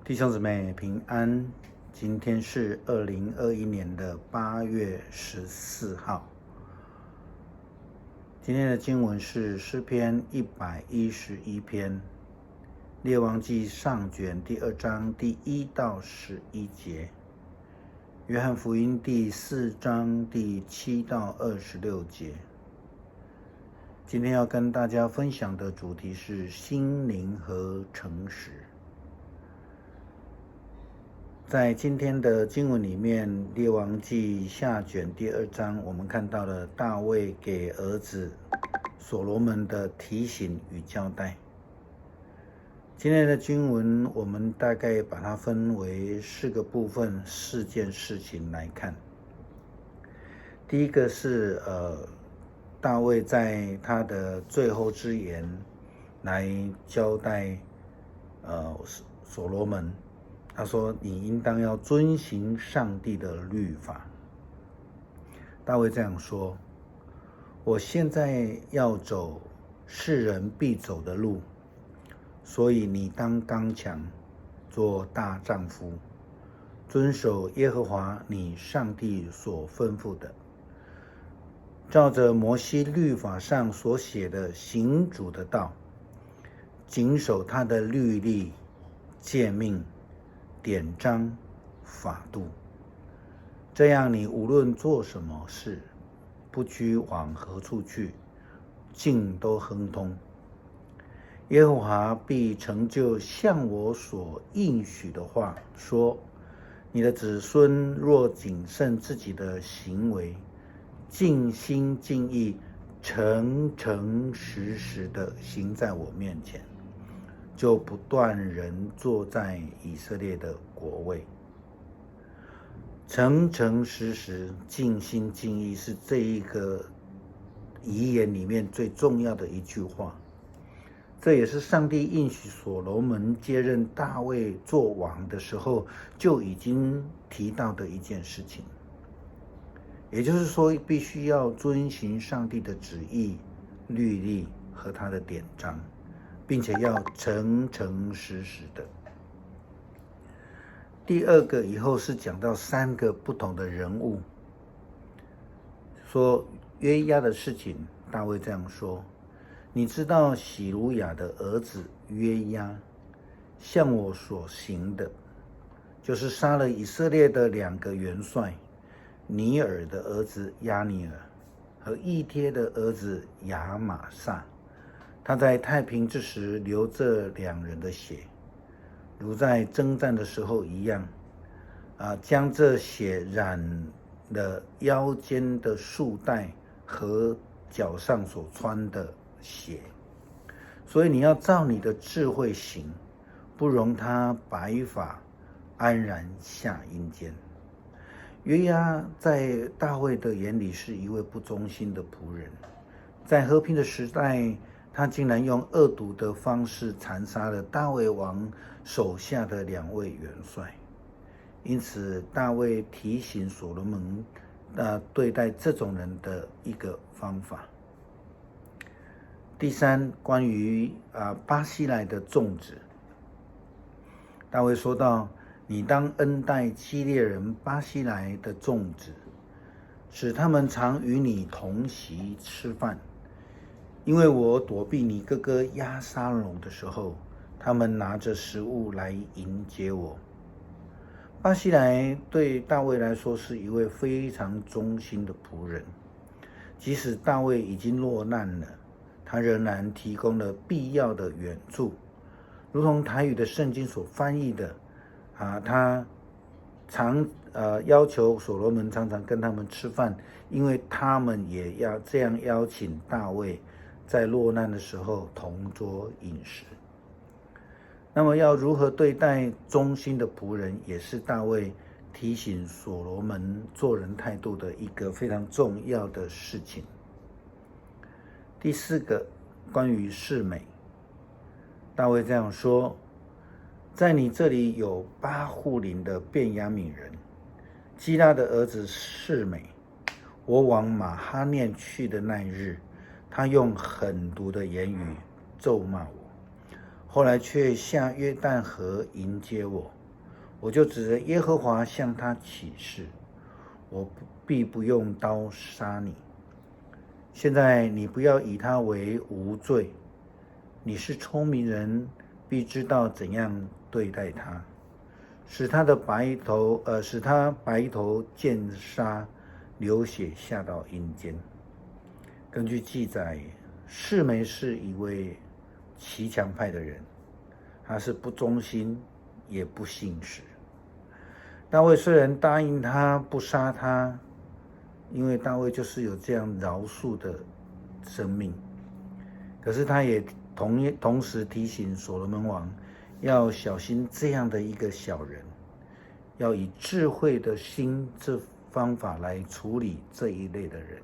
弟兄姊妹平安，今天是2021年的8月14号。今天的经文是诗篇111篇，列王纪上卷第2章第1到11节，约翰福音第4章第7到26节。今天要跟大家分享的主题是心灵和诚实。在今天的经文里面，列王纪下卷第2章，我们看到了大卫给儿子所罗门的提醒与交代。今天的经文，我们大概把它分为4个部分，4件事情来看。第一个是大卫在他的最后之言来交代所罗门。他说：“你应当要遵行上帝的律法。”大卫这样说：“我现在要走世人必走的路，所以你当刚强，做大丈夫，遵守耶和华你上帝所吩咐的，照着摩西律法上所写的行主的道，谨守他的律例、诫命、典章、法度，这样你无论做什么事，不拘往何处去，尽都亨通。耶和华必成就向我所应许的话，说：你的子孙若谨慎自己的行为，尽心尽意、诚诚实实的行在我面前，就不断人坐在以色列的国位。诚诚实实、尽心尽意是这一个遗言里面最重要的一句话。这也是上帝应许所罗门接任大卫做王的时候就已经提到的一件事情。也就是说，必须要遵行上帝的旨意、律例和他的典章，并且要诚诚实实的。第二个以后是讲到3个不同的人物，说约押的事情，大卫这样说：你知道喜鲁雅的儿子约押向我所行的，就是杀了以色列的2个元帅，尼尔的儿子亚尼尔和以帖的儿子亚玛撒。他在太平之时流这2人的血，如在征战的时候一样，将这血染了腰间的束带和脚上所穿的鞋。所以你要照你的智慧行，不容他白发安然下阴间。约押在大卫的眼里是一位不忠心的仆人，在和平的时代，他竟然用恶毒的方式残杀了大卫王手下的2位元帅。因此大卫提醒所罗门对待这种人的一个方法。第3，关于巴西莱的众子，大卫说到：你当恩待基列人巴西莱的众子，使他们常与你同席吃饭，因为我躲避你哥哥押沙龙的时候，他们拿着食物来迎接我。巴西莱对大卫来说是一位非常忠心的仆人，即使大卫已经落难了，他仍然提供了必要的援助，如同台语的圣经所翻译的，他常要求所罗门常常跟他们吃饭，因为他们也要这样邀请大卫在落难的时候同桌饮食。那么要如何对待忠心的仆人，也是大卫提醒所罗门做人态度的一个非常重要的事情。第4个，关于示每，大卫这样说：在你这里有巴户琳的便雅悯人基拉的儿子示每，我往马哈念去的那一日，他用狠毒的言语咒骂我。后来却下约旦河迎接我，我就指着耶和华向他起誓，我必不用刀杀你。现在你不要以他为无罪，你是聪明人，必知道怎样对待他，使他白头见杀，流血下到阴间。根据记载，示每是一位骑墙派的人，他是不忠心也不信实。大卫虽然答应他不杀他，因为大卫就是有这样饶恕的生命，可是他也同时提醒所罗门王要小心这样的一个小人，要以智慧的心这方法来处理这一类的人。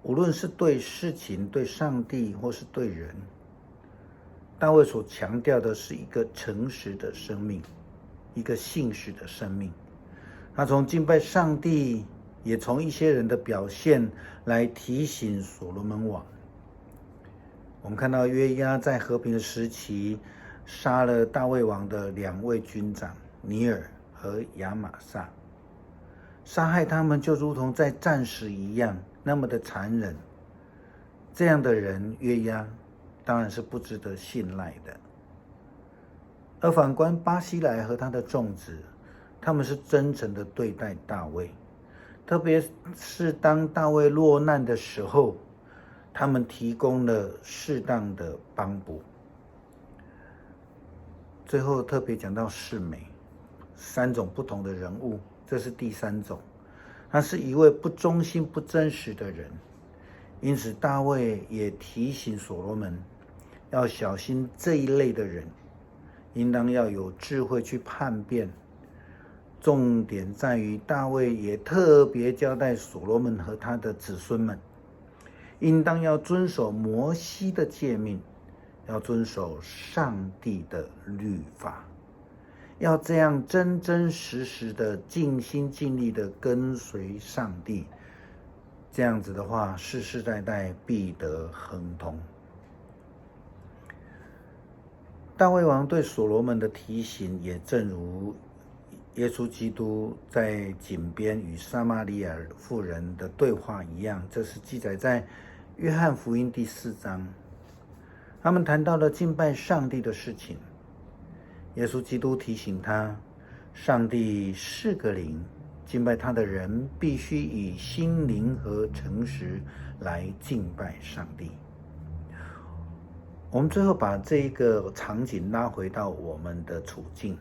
无论是对事情、对上帝或是对人，大卫所强调的是一个诚实的生命，一个信实的生命。他从敬拜上帝，也从一些人的表现来提醒所罗门王。我们看到约押在和平的时期杀了大卫王的2位军长尼尔和亚玛撒，杀害他们就如同在战时一样，那么的残忍。这样的人约押当然是不值得信赖的。而反观巴西莱和他的众子，他们是真诚的对待大卫，特别是当大卫落难的时候，他们提供了适当的帮补。最后特别讲到示每，3种不同的人物，这是第3种，他是一位不忠心不真实的人。因此大卫也提醒所罗门要小心这一类的人，应当要有智慧去判辨。重点在于大卫也特别交代所罗门和他的子孙们，应当要遵守摩西的诫命，要遵守上帝的律法，要这样真真实实的尽心尽力的跟随上帝。这样子的话，世世代代必得亨通。大卫王对所罗门的提醒，也正如耶稣基督在井边与撒玛利亚妇人的对话一样，这是记载在约翰福音第4章。他们谈到了敬拜上帝的事情。耶稣基督提醒他，上帝是个灵，敬拜他的人必须以心灵和诚实来敬拜上帝。我们最后把这个场景拉回到我们的处境。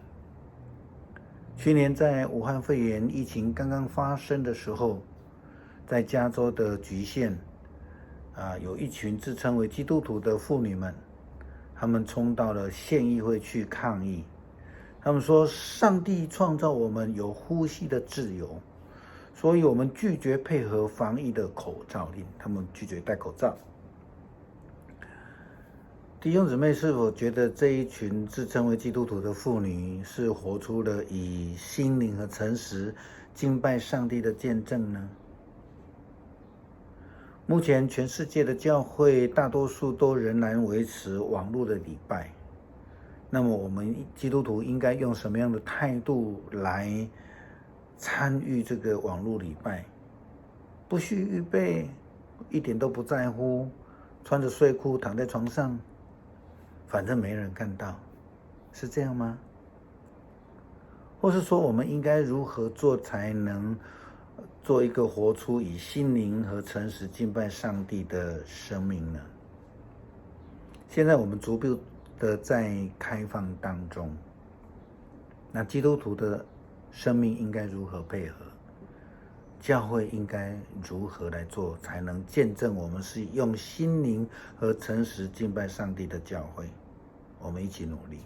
去年在武汉肺炎疫情刚刚发生的时候，在加州的橘县有一群自称为基督徒的妇女们，他们冲到了县议会去抗议。他们说，上帝创造我们有呼吸的自由，所以我们拒绝配合防疫的口罩令，他们拒绝戴口罩。弟兄姊妹，是否觉得这一群自称为基督徒的妇女是活出了以心灵和诚实敬拜上帝的见证呢？目前全世界的教会大多数都仍然维持网络的礼拜，那么我们基督徒应该用什么样的态度来参与这个网络礼拜？不需预备，一点都不在乎，穿着睡裤躺在床上，反正没人看到，是这样吗？或是说，我们应该如何做才能做一个活出以心灵和诚实敬拜上帝的生命呢？现在我们逐步的在开放当中，那基督徒的生命应该如何配合？教会应该如何来做，才能见证我们是用心灵和诚实敬拜上帝的教会？我们一起努力。